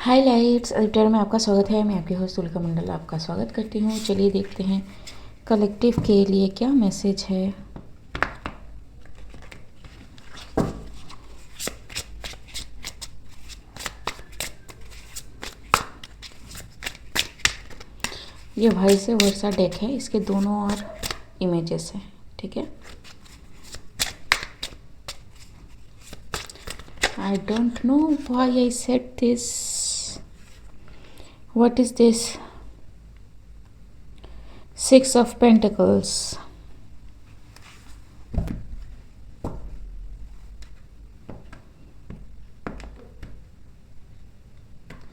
Highlights editor में आपका स्वागत है। मैं आपकी होस्ट तुलिका मंडल आपका स्वागत करती हूँ। चलिए देखते हैं कलेक्टिव के लिए क्या मैसेज है। ये भाई से वर्षा डेक है, इसके दोनों और इमेजेस हैं, ठीक है। I don't know why I said this. What is this? Six of Pentacles.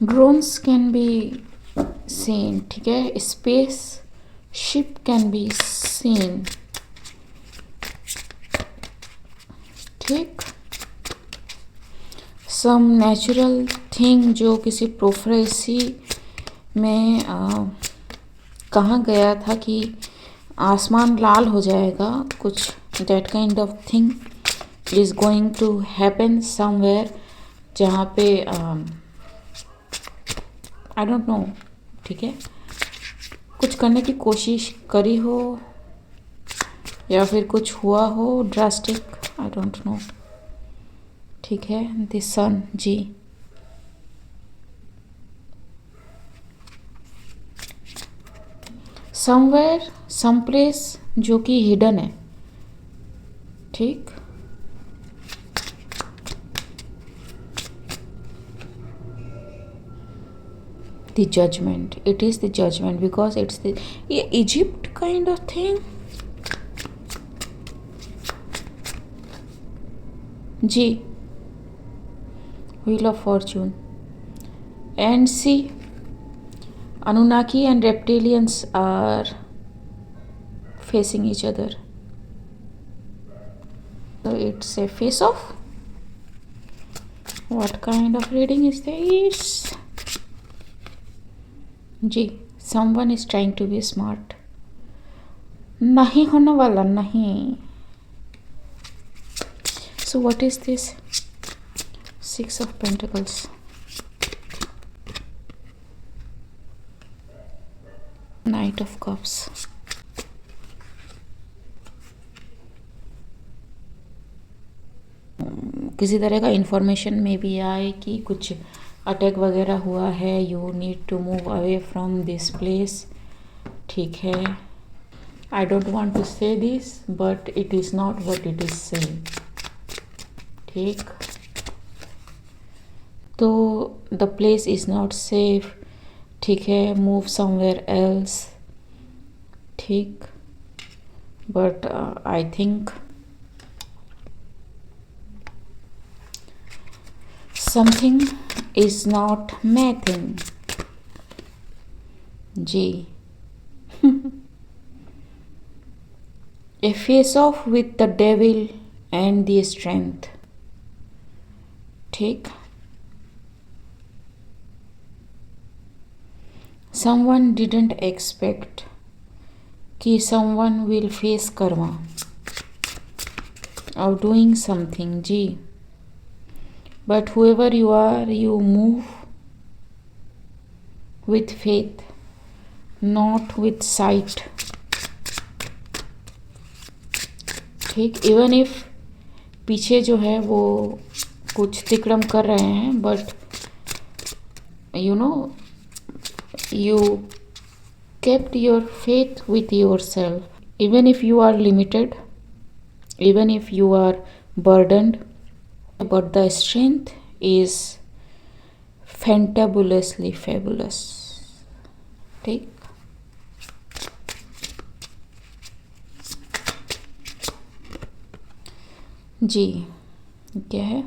Drones can be seen, ठीक है। Space ship can be seen, ठीक। Some natural thing जो किसी प्रोफेसी में कहा गया था कि आसमान लाल हो जाएगा, कुछ that kind of thing is going to happen somewhere, जहाँ पे I don't know, ठीक है। कुछ करने की कोशिश करी हो या फिर कुछ हुआ हो ड्रास्टिक, I don't know, ठीक है। The sun जी, समवेयर सम प्लेस जो कि हिडन है, ठीक। The judgement, it is the judgement because it's the ये इजिप्ट काइंड ऑफ थिंग जी। Wheel of fortune and see Anunnaki and reptilians are facing each other. So it's a face off. What kind of reading is this? जी, someone is trying to be smart. नहीं होने वाला, नहीं। So what is this? Six of Pentacles. Knight of Cups. किसी तरह का information में भी आए कि कुछ अटैक वगैरह हुआ है। You need to move away from this place, ठीक है। I don't want to say this but it is not what it is saying, ठीक। तो the place is not safe, ठीक है। मूव समवेयर एल्स, ठीक। But I think something is not matching जी। A face off with the devil and the strength, ठीक। Someone didn't expect कि someone will face karma of doing something जी। But whoever you are, you move with faith, not with sight, ठीक। Even if पीछे जो है वो कुछ तिक्रम कर रहे हैं, but you know you kept your faith with yourself, even if you are limited, even if you are burdened, but the strength is fantabulously fabulous, ठीक। जी, क्या है?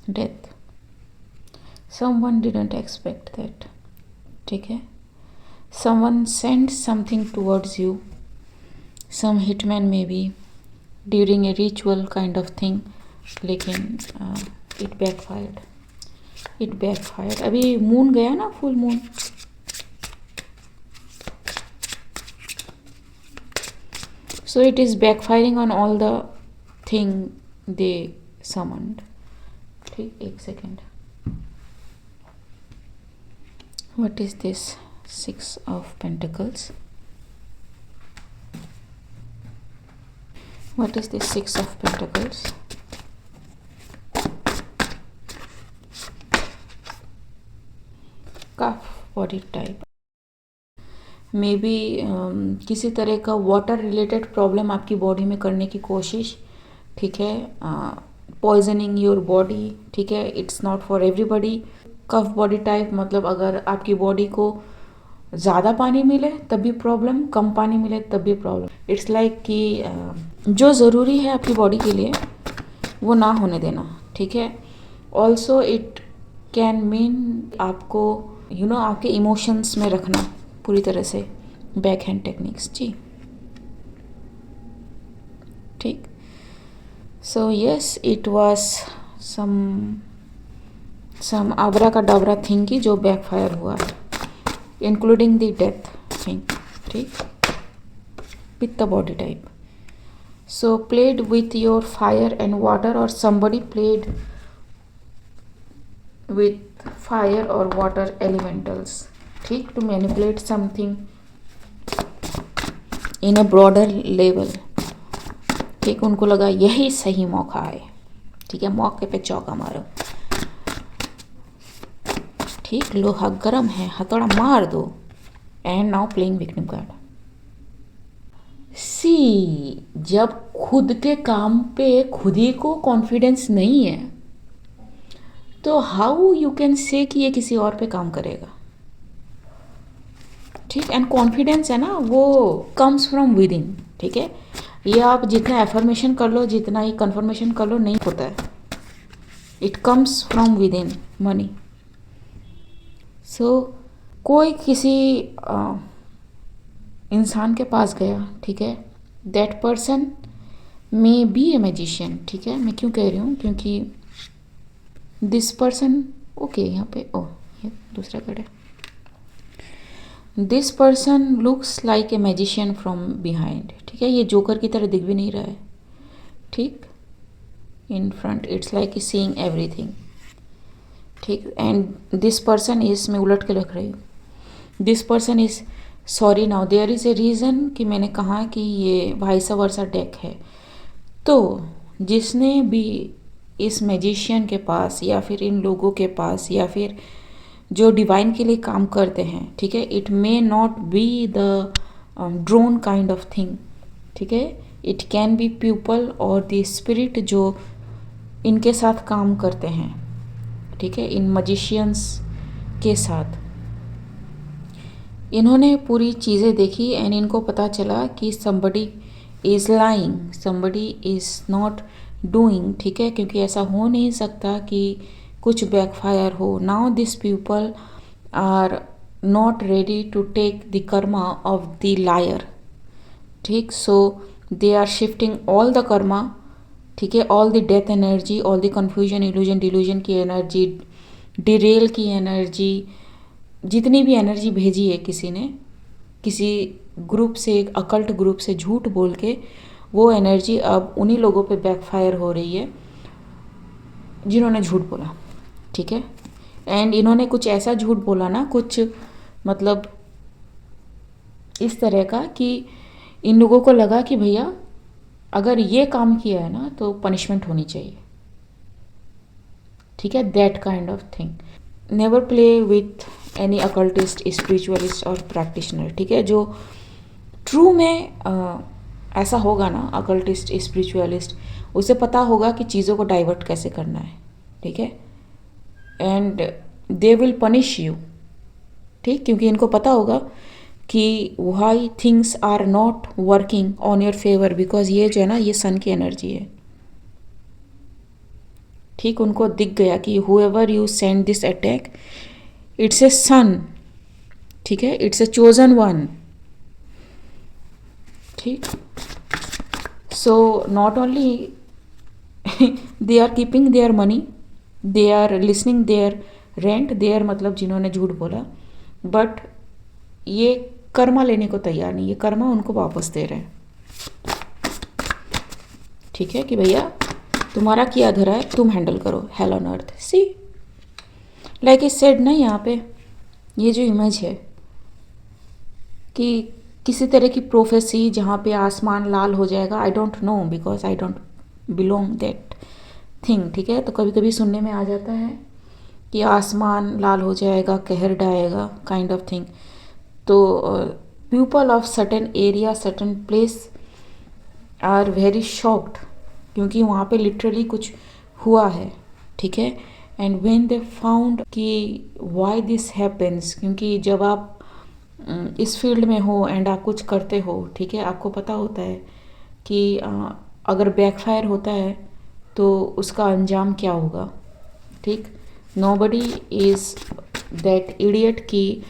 Death. someone didn't expect that, ठीक है। someone sent something towards you, some hitman maybe during a ritual kind of thing, लेकिन it backfired। अभी moon गया ना, full moon, so it is backfiring on all the thing they summoned, ठीक। एक second, What is this? Six of Pentacles. What is this Six of Pentacles? Calf body type. May be किसी तरह का water related problem आपकी body में करने की कोशिश, ठीक है, पॉइजनिंग योर बॉडी, ठीक है, it's not for everybody. Kapha body type मतलब अगर आपकी बॉडी को ज़्यादा पानी मिले तब भी प्रॉब्लम, कम पानी मिले तब भी प्रॉब्लम। इट्स लाइक कि जो ज़रूरी है आपकी बॉडी के लिए वो ना होने देना, ठीक है। ऑल्सो इट कैन मीन आपको आपके इमोशंस में रखना पूरी तरह से, बैक हैंड टेक्निक्स जी, ठीक। So yes, it was some abracadabra thing की जो बैकफायर हुआ, इंक्लूडिंग द डेथ थिंग, ठीक, with the body type. So played with your fire and water, और somebody played with fire or water elementals, ठीक, to manipulate something in a broader level, ठीक। उनको लगा यही सही मौका है, ठीक है, मौके पे चौका मारो, ठीक, लोहा गरम है, हथौड़ा मार दो। And now playing victim card. See, जब खुद के काम पे खुद ही को कॉन्फिडेंस नहीं है तो हाउ यू कैन से कि ये किसी और पे काम करेगा, ठीक। एंड कॉन्फिडेंस है ना, वो कम्स फ्रॉम विद इन, ठीक है। ये आप जितना एफर्मेशन कर लो, जितना ही कन्फर्मेशन कर लो, नहीं होता है, it comes from within money. So कोई किसी इंसान के पास गया, ठीक है, that person may be a magician, ठीक है। मैं क्यों कह रही हूँ, क्योंकि दिस पर्सन, ओके, यहाँ पे ये दूसरा कार्ड है। This person looks like a magician from behind, ठीक है, ये जोकर की तरह दिख भी नहीं रहा है, ठीक। In front it's like seeing everything, ठीक। एंड दिस पर्सन इज, मैं उलट के रख रही हूँ, this person is sorry now, there is a reason कि मैंने कहा कि ये वाइस वर्सा डेक है। तो जिसने भी इस मैजिशियन के पास या फिर इन लोगों के पास या फिर जो डिवाइन के लिए काम करते हैं, ठीक है, it may not be the drone kind of thing, ठीक है, इट कैन बी पीपल और द स्पिरिट जो इनके साथ काम करते हैं, ठीक है, इन मैजिशियंस के साथ। इन्होंने पूरी चीज़ें देखी एंड इनको पता चला कि somebody is lying, somebody is not doing, ठीक है, क्योंकि ऐसा हो नहीं सकता कि कुछ बैकफायर हो। Now this people are not ready to take the karma of the liar, ठीक। So they are shifting all the karma, ठीक है, all the death energy, all the confusion, illusion, delusion की एनर्जी, डिरेल की energy, जितनी भी energy भेजी है किसी ने, किसी ग्रुप से, एक अकल्ट ग्रुप से झूठ बोल के, वो एनर्जी अब उन्हीं लोगों पे बैकफायर हो रही है जिन्होंने झूठ बोला, ठीक है। एंड इन्होंने कुछ ऐसा झूठ बोला ना, कुछ मतलब इस तरह का कि इन लोगों को लगा कि भैया अगर ये काम किया है ना तो पनिशमेंट होनी चाहिए, ठीक है, that kind of thing. Never play with any occultist, spiritualist और प्रैक्टिशनर, ठीक है। जो ट्रू में ऐसा होगा ना, अकल्टिस्ट, स्पिरिचुअलिस्ट, उसे पता होगा कि चीज़ों को डाइवर्ट कैसे करना है, ठीक है। And they will punish you, ठीक, क्योंकि इनको पता होगा कि why things are not working on your favour, because ये जो है ना, ये सन की एनर्जी है, ठीक। उनको दिख गया कि whoever you send this attack, it's a son, ठीक है, it's a chosen one, ठीक। so not only they are keeping their money, they are listening their rent, their मतलब जिन्होंने झूठ बोला, बट ये कर्मा लेने को तैयार नहीं, ये कर्मा उनको वापस दे रहे हैं, ठीक है, कि भैया तुम्हारा किया धरा है, तुम हैंडल करो, hell on earth. See like is said ना यहाँ पे, ये जो इमेज है कि किसी तरह की प्रोफेसी जहाँ पे आसमान लाल हो जाएगा, I don't know because I don't belong that thing, ठीक है। तो कभी कभी सुनने में आ जाता है कि आसमान लाल हो जाएगा, कहर ढाएगा, काइंड ऑफ थिंग। तो people of certain area, certain place are very shocked, क्योंकि वहाँ पे लिटरली कुछ हुआ है, ठीक है। एंड व्हेन दे फाउंड कि व्हाई दिस हैपेंस, क्योंकि जब आप इस फील्ड में हो एंड आप कुछ करते हो, ठीक है, आपको पता होता है कि अगर बैकफायर होता है तो उसका अंजाम क्या होगा, ठीक। नोबडी इज़ दैट इडियट कि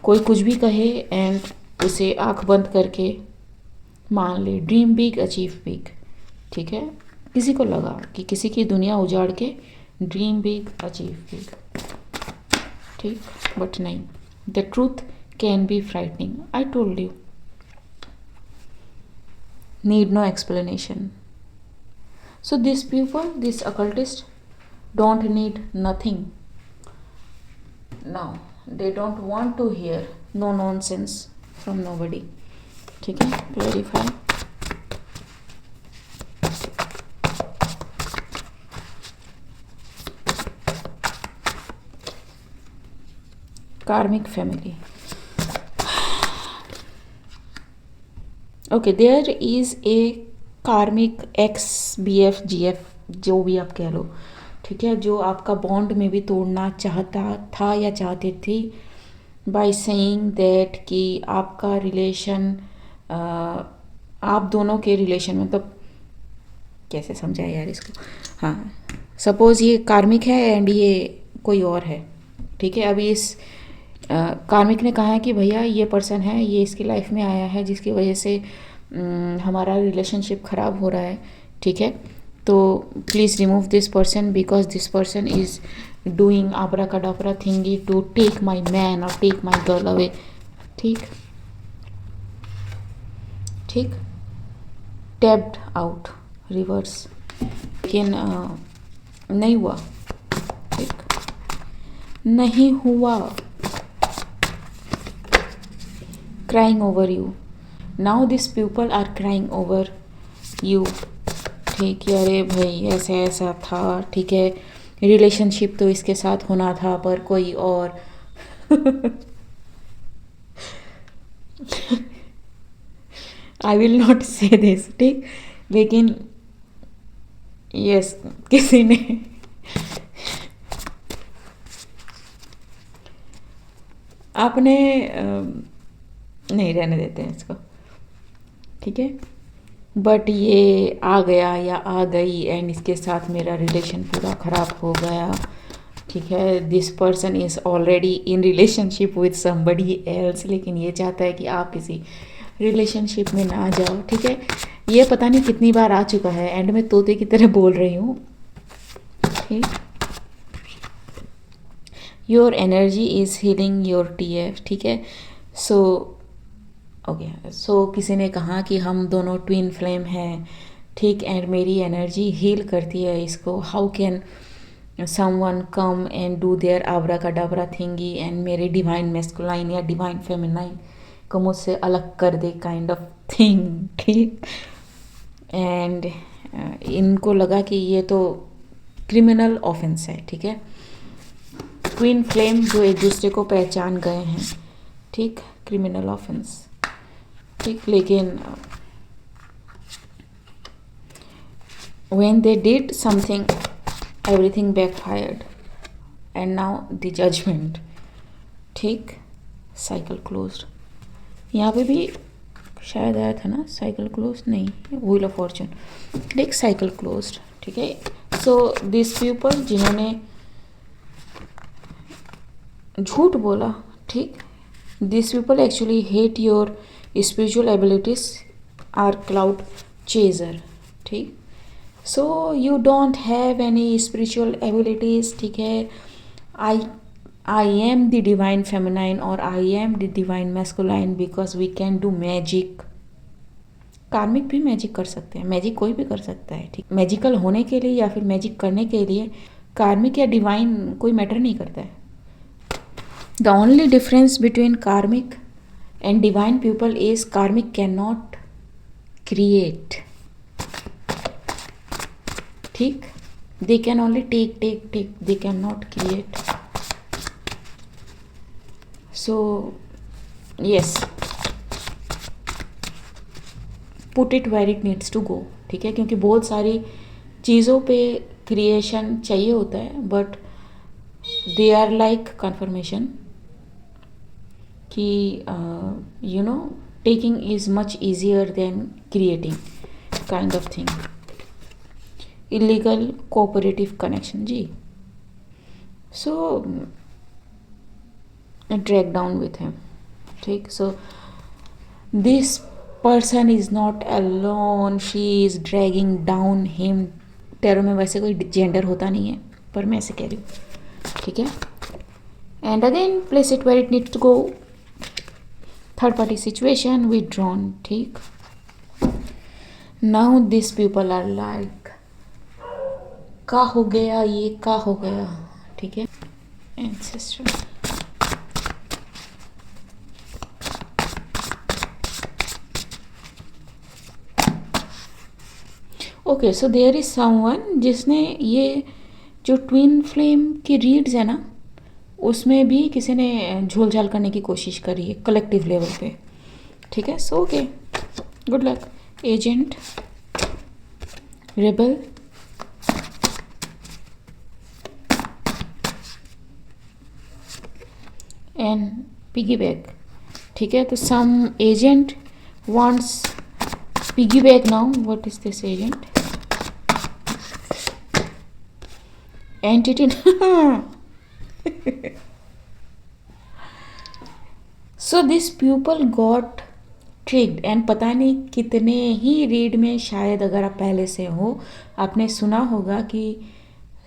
कोई कुछ भी कहे एंड उसे आंख बंद करके मान ले। ड्रीम बिग, अचीव बिग, ठीक है। किसी को लगा कि किसी की दुनिया उजाड़ के ड्रीम बिग, अचीव बिग, ठीक, बट नहीं। The truth can be frightening, I told you, need no explanation. So these people, these occultists, don't need nothing. Now they don't want to hear no nonsense from nobody. ठीक है, clarify. Karmic family. Okay, there is a कार्मिक x, B F, जी F, जो भी आप कह लो, ठीक है, जो आपका बॉन्ड में भी तोड़ना चाहता था या चाहती थी बाय सेइंग दैट कि आपका रिलेशन, आप दोनों के रिलेशन में, मतलब कैसे समझाए यार इसको। हाँ, सपोज़ ये कार्मिक है एंड ये कोई और है, ठीक है। अभी इस कार्मिक ने कहा है कि भैया ये पर्सन है, ये इसकी लाइफ में आया है जिसकी वजह से हमारा रिलेशनशिप ख़राब हो रहा है, ठीक है। तो please remove this person because this person is doing abracadabra thingy to take my man और टेक माई गर्ल अवे, ठीक ठीक। टैप्ड आउट रिवर्स, लेकिन नहीं हुआ, ठीक, नहीं हुआ। Crying over you, now this people are crying over you, ठीक है। अरे भाई ऐसा ऐसा था, ठीक है, रिलेशनशिप तो इसके साथ होना था पर कोई और आई विल नॉट से दिस, ठीक, लेकिन यस किसी ने आपने नहीं, रहने देते हैं इसको, ठीक है। बट ये आ गया या आ गई एंड इसके साथ मेरा रिलेशन पूरा ख़राब हो गया, ठीक है। This person is already in relationship with somebody else, लेकिन ये चाहता है कि आप किसी रिलेशनशिप में ना जाओ, ठीक है। ये पता नहीं कितनी बार आ चुका है, एंड मैं तोते की तरह बोल रही हूँ, ठीक। Your energy is healing your TF, ठीक है। सो ओके, सो किसी ने कहा कि हम दोनों ट्विन फ्लेम हैं, ठीक, एंड मेरी एनर्जी हील करती है इसको। How can someone come and do their abracadabra thingy and मेरे डिवाइन मैस्कुलाइन या डिवाइन फेमिनाइन को मुझसे अलग कर दे, काइंड ऑफ थिंग, ठीक। एंड इनको लगा कि ये तो क्रिमिनल ऑफेंस है, ठीक है। ट्विन फ्लेम जो एक दूसरे को पहचान गए हैं, ठीक, क्रिमिनल ऑफेंस, ठीक। लेकिन when they did something, everything backfired and now the judgment, ठीक, साइकिल क्लोज्ड। यहाँ पे भी शायद आया था ना, साइकिल क्लोज नहीं, व्हील ऑफ फॉर्चून, ठीक, साइकिल क्लोज्ड, ठीक है। सो दिस पीपल जिन्होंने झूठ बोला, ठीक, this people actually hate your spiritual abilities are cloud chaser, ठीक। So you don't have any spiritual abilities, ठीक है। I am the divine feminine और I am the divine masculine because we can do magic. Karmic भी magic कर सकते हैं, magic कोई भी कर सकता है, ठीक। मैजिकल होने के लिए या फिर मैजिक करने के लिए कार्मिक या डिवाइन कोई मैटर नहीं करता है, the only difference between karmic and divine people is karmic can not create. ठीक, they can only take, they can not create. So yes, put it where it needs to go. ठीक है, क्योंकि बहुत सारी चीज़ों पे क्रिएशन चाहिए होता है, but they are like confirmation कि you know taking is much easier than creating kind of thing. Illegal cooperative connection जी. So drag down with him. ठीक, so this person is not alone, she is dragging down him. Tarot में वैसे कोई gender होता नहीं है, पर मैं ऐसे कह रही हूँ. ठीक है, and again place it where it needs to go. Third party situation withdrawn. ठीक, now this people are like का हो गया ये, का हो गया. ठीक है, ancestor. Okay, so there is someone जिसने ये जो ट्विन फ्लेम की रीड्स है ना, उसमें भी किसी ने झोल झाल करने की कोशिश करी है कलेक्टिव लेवल पे. ठीक है, so okay, good luck. Agent, rebel, and piggy bag. ठीक है, तो some agent wants piggy bag now. What is this agent? Entity. So this people got tricked. And पता नहीं कितने ही रीड में, शायद अगर आप पहले से हो, आपने सुना होगा कि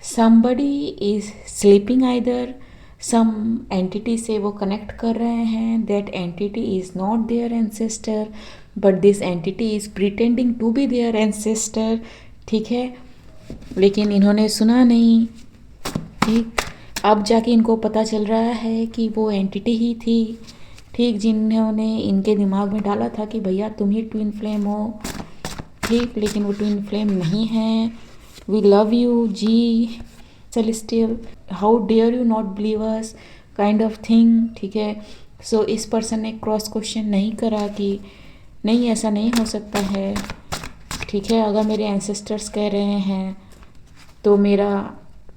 somebody is sleeping either, some entity से वो कनेक्ट कर रहे हैं. that entity is not their ancestor, but this entity is pretending to be their ancestor. ठीक है, लेकिन इन्होंने सुना नहीं. ठीक, अब जाके इनको पता चल रहा है कि वो एंटिटी ही थी. ठीक, जिन्होंने इनके दिमाग में डाला था कि भैया तुम ही ट्विन फ्लेम हो. ठीक, लेकिन वो ट्विन फ्लेम नहीं है. We love you ji celestial, how dare you not believe us kind of thing. ठीक है, सो इस पर्सन ने क्रॉस क्वेश्चन नहीं करा कि नहीं ऐसा नहीं हो सकता है. ठीक है, अगर मेरे एंसेस्टर्स कह रहे हैं तो मेरा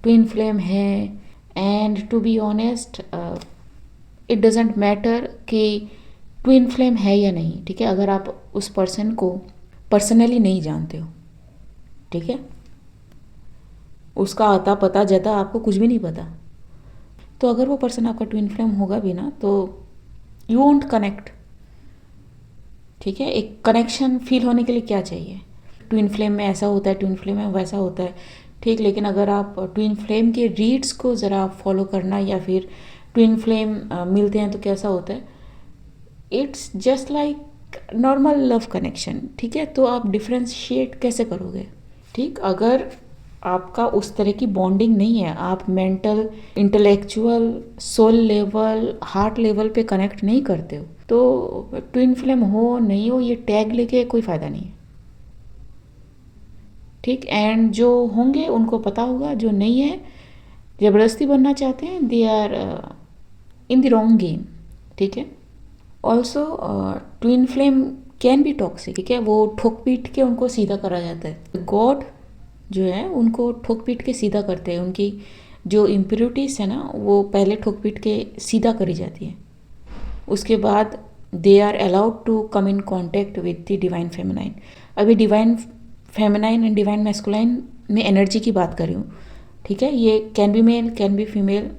ट्विन फ्लेम है. And to be honest, it doesn't matter कि ट्विन फ्लेम है या नहीं. ठीक है, अगर आप उस पर्सन को पर्सनली नहीं जानते हो, ठीक है, उसका आता पता जता आपको कुछ भी नहीं पता, तो अगर वो पर्सन आपका ट्विन फ्लेम होगा भी ना, तो यू वोंट कनेक्ट. ठीक है, एक कनेक्शन फील होने के लिए क्या चाहिए? ट्विन फ्लेम में ऐसा होता है, ट्विन फ्लेम में वैसा होता है. ठीक, लेकिन अगर आप ट्विन फ्लेम के रीड्स को ज़रा फॉलो करना, या फिर ट्विन फ्लेम मिलते हैं तो कैसा होता है, it's just like normal love connection. ठीक है, तो आप डिफ्रेंशिएट कैसे करोगे? ठीक, अगर आपका उस तरह की बॉन्डिंग नहीं है, आप mental, intellectual, soul level, heart level पे कनेक्ट नहीं करते हो, तो ट्विन फ्लेम हो नहीं हो ये टैग लेके कोई फ़ायदा नहीं है. ठीक, एंड जो होंगे उनको पता होगा, जो नहीं है ज़बरदस्ती बनना चाहते हैं, they are in the wrong game. ठीक है, also twin flame can be toxic. ठीक है, वो ठोक पीट के उनको सीधा करा जाता है. गॉड जो है उनको ठोक पीट के सीधा करते हैं. उनकी जो इम्प्योरिटीज़ है ना, वो पहले ठोक पीट के सीधा करी जाती है. उसके बाद they are allowed to come in contact with the divine feminine. अभी divine feminine and divine masculine में एनर्जी की बात कर रही हूँ. ठीक है, ये can be male, can be female,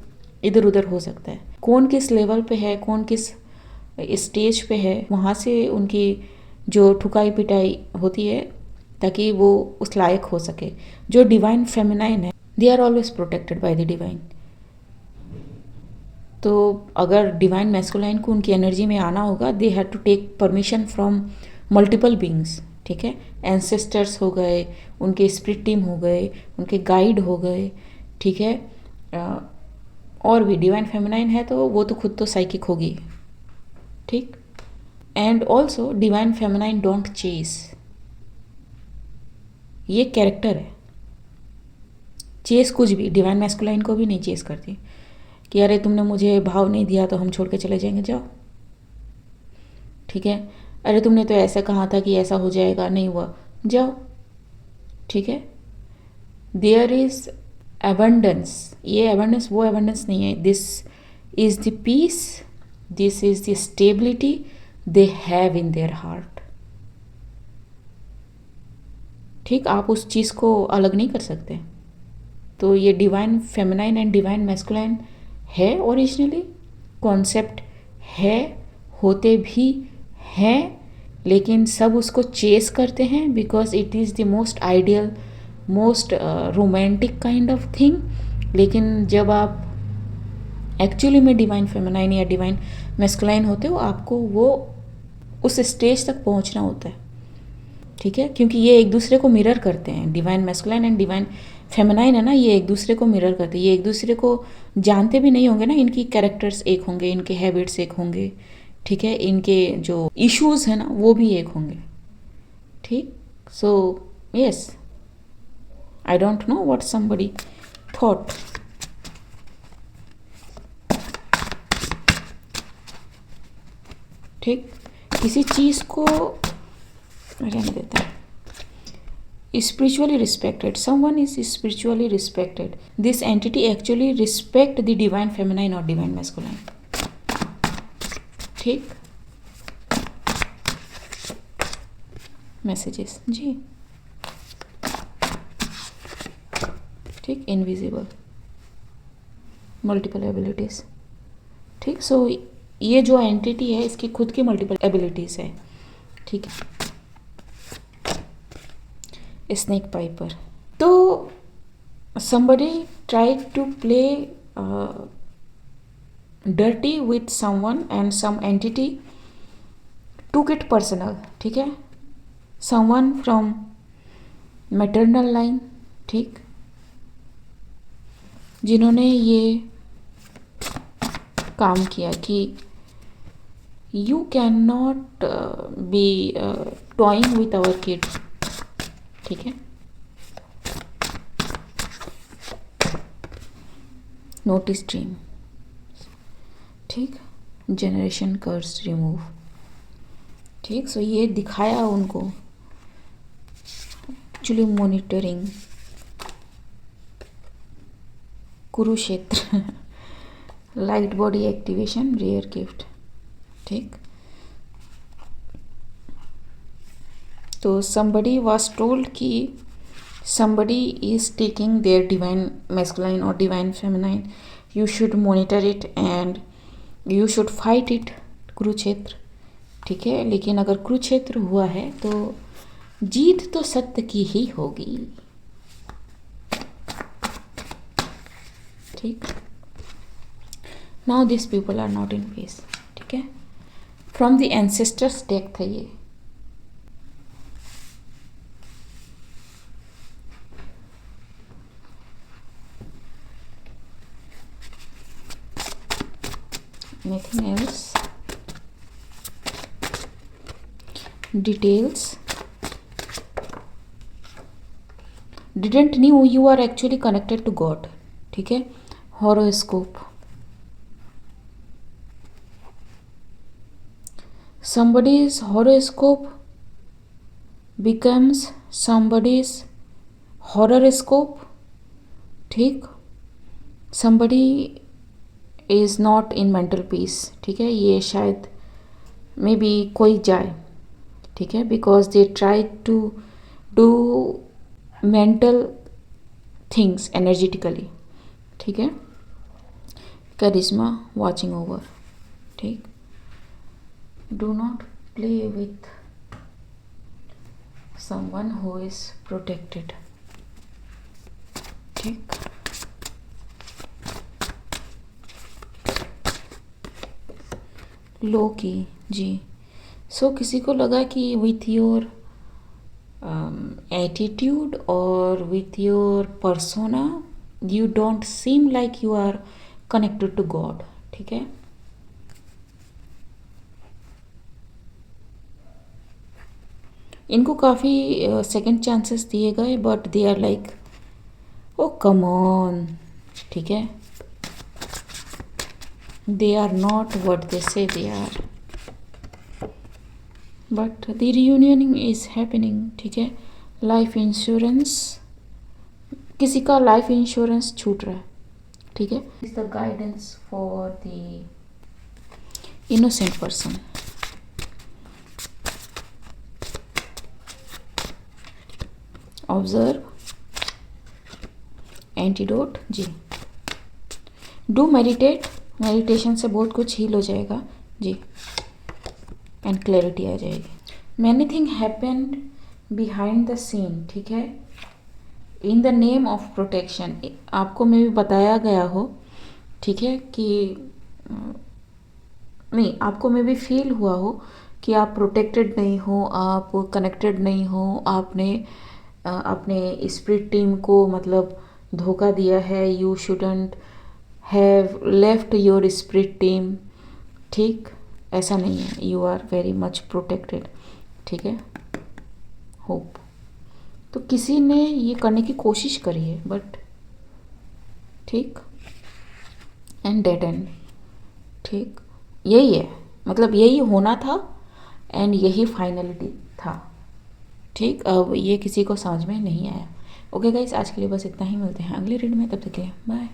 इधर उधर हो सकता है. कौन किस लेवल पे है, कौन किस स्टेज पे है, वहाँ से उनकी जो ठुकाई पिटाई होती है ताकि वो उस लायक हो सके. जो डिवाइन फेमिनाइन है, they are always protected by the divine. तो अगर डिवाइन मैस्कुलाइन को उनकी एनर्जी में आना होगा, they have to take permission from multiple beings. ठीक है, एंसेस्टर्स हो गए, उनके स्पिरिट टीम हो गए, उनके गाइड हो गए. ठीक है, और भी डिवाइन फेमिनाइन है तो वो तो खुद तो साइकिक होगी, ठीक। And also divine feminine don't chase, ये कैरेक्टर है। चेस कुछ भी डिवाइन मैस्कुलाइन को भी नहीं चेस करती कि अरे तुमने मुझे भाव नहीं दिया तो हम छोड़ के चले जाएंगे, जाओ, ठीक है। अरे तुमने तो ऐसा कहा था कि ऐसा हो जाएगा, नहीं हुआ, जाओ, ठीक है। देयर इज एबंडेंस, ये एबंडेंस वो एबंडेंस नहीं है, this is the peace, this is the stability they have in their heart, ठीक। आप उस चीज़ को अलग नहीं कर सकते। तो ये divine feminine and divine masculine है, ओरिजिनली कॉन्सेप्ट है, होते भी हैं, लेकिन सब उसको चेस करते हैं because it is the most ideal, most romantic kind of thing. लेकिन जब आप एक्चुअली में डिवाइन फेमिनाइन या डिवाइन मैस्कुलाइन होते हो, आपको वो उस स्टेज तक पहुंचना होता है, ठीक है। क्योंकि ये एक दूसरे को मिरर करते हैं, divine masculine and divine feminine है ना, ये एक दूसरे को मिरर करते हैं, ये एक दूसरे को जानते भी नहीं होंगे ना, इनकी कैरेक्टर्स एक होंगे, इनके हैबिट्स एक होंगे, ठीक है, इनके जो इश्यूज हैं ना वो भी एक होंगे, ठीक। So yes, I don't know what somebody thought, ठीक। किसी चीज़ को रहने देता है। Spiritually respected, someone is spiritually respected, this entity actually respect the divine feminine or divine masculine, ठीक। मैसेजेस जी, ठीक। इनविजिबल, मल्टीपल एबिलिटीज, ठीक। सो ये जो एंटिटी है इसकी खुद की मल्टीपल एबिलिटीज है, ठीक है। स्नेक पाइपर, तो somebody tried to play dirty with someone and some entity took it personal, ठीक है। someone from maternal line, ठीक, जिन्होंने ये काम किया कि you cannot be toying with our kid, ठीक है। नोटिस ड्रीम, ठीक। जनरेशन कर्स रिमूव, ठीक। सो ये दिखाया उनको, actually monitoring, Kurukshetra, light body activation, rare gift, ठीक। तो somebody was told कि somebody is taking their divine masculine or divine feminine, you should monitor it and you should fight it, Kurukshetra, ठीक है। लेकिन अगर कुरुक्षेत्र हुआ है तो जीत तो सत्य की ही होगी, ठीक। Now this people are not in peace, ठीक है। फ्रॉम द एंसेस्टर्स डेक था ये, nothing else, details, didn't knew you are actually connected to God, ठीक है। horoscope, somebody's horoscope becomes somebody's horoscope, ठीक। somebody is not in mental peace, ठीक है। ये शायद मे बी कोई जाए, ठीक है, because they try to do mental things energetically, ठीक है। करिश्मा वॉचिंग ओवर, ठीक। Do not play with someone who is protected, ठीक। लो की जी, सो किसी को लगा कि with your attitude or with your persona you don't seem like you are connected to God, ठीक है। इनको काफ़ी सेकंड चांसेस दिए गए, but they are like oh come on, ठीक है। They are not what they say they are, but the reunioning is happening, ठीक है। लाइफ इंश्योरेंस, किसी का लाइफ इंश्योरेंस छूट रहा है, ठीक है। Is the guidance for the innocent person. Observe, antidote जी, डू मेडिटेट, मेडिटेशन से बहुत कुछ हील हो जाएगा जी, एंड क्लैरिटी आ जाएगी। Many thing happened behind the scene, ठीक है, in the name of protection. आपको में भी बताया गया हो, ठीक है, कि नहीं, आपको में भी फील हुआ हो कि आप प्रोटेक्टेड नहीं हो, आप कनेक्टेड नहीं हो, आपने अपने स्पिरिट टीम को मतलब धोखा दिया है। You shouldn't have left your spirit team, ठीक, ऐसा नहीं है, you are very much protected, ठीक है। होप, तो किसी ने ये करने की कोशिश करी है, बट ठीक, एंड डेड एंड, ठीक, यही है, मतलब यही होना था एंड यही फाइनलिटी था, ठीक। अब ये किसी को समझ में नहीं आया। ओके गाइस, आज के लिए बस इतना ही, मिलते हैं अगले रीड में, तब तक के लिए बाय।